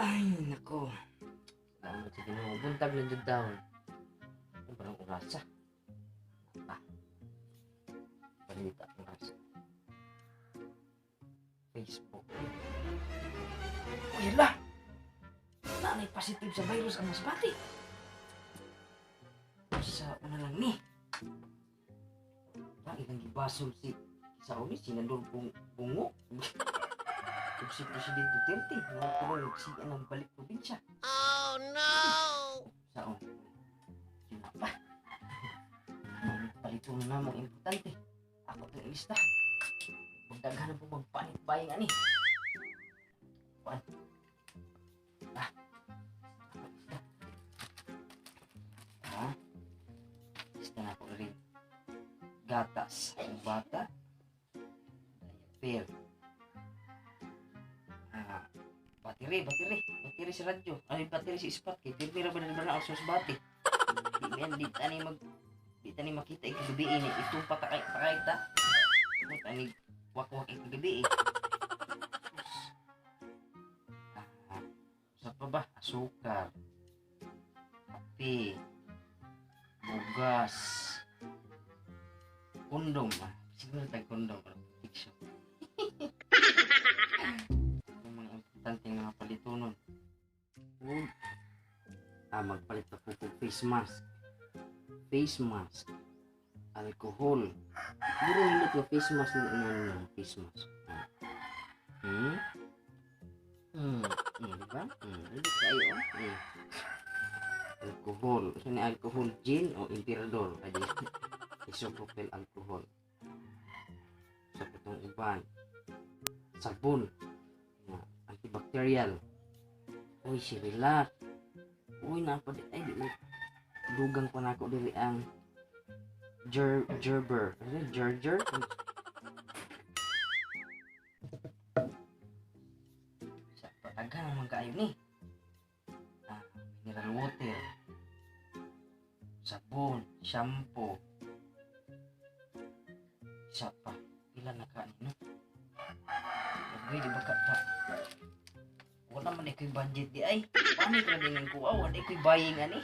Ay, nako. Salamat sa Ginoo. Buntag na jud taon. Ang parang orasa. Ah, balita ang orasa. Facebook. Uy, hala! Nanay positive sa virus ang masbati. Sa una lang ni. Bakit ang gibasol sa umi sinador bungo? Kung si Presidente Duterte, nagkulong siya ng balik probinsya. Oh no! Saan? Sino ba? Palito na namang importante. Ako ito yung lista. Magdaghan na po magpanit bayang ani. Pan. Ah. Lista. Ah. Lista na po rin. Gatas. Ang bata. Diaper. Battery sa radyo. Ano yung battery sa spot kay pirmira ba na ako sa bati. Di tani makita ikagabi ini itong pakay ta. Mo tani wak ikagabi. Sa pa ba? Asukar. Kape. Bugas. Kondom. Siguro tayo kondom. Fiction. Tanting mga palitunon. Magpalit na po face mask. Face mask. Alcohol. Biro hindi ko face mask ng face mask. Diba? Hindi kayo. Alcohol. Saan ni alcohol? Gin o emperador? Adi. Isopropyl alcohol. Sa itong uban. Sabon. Antibacterial. Uy, Sirilac. Uy, napadi. Ay, di. Dugang pa na ako dili ang Gerber. Ano? Gerger? Sa pataga naman kayo ni. Mineral water. Sabon. Shampoo. Isa pa. Ilan na ka no? Uy, di ba ka? Wala man iko'y budget di ay. Paano ka naging kuwaw? Wala iko'y buying ani.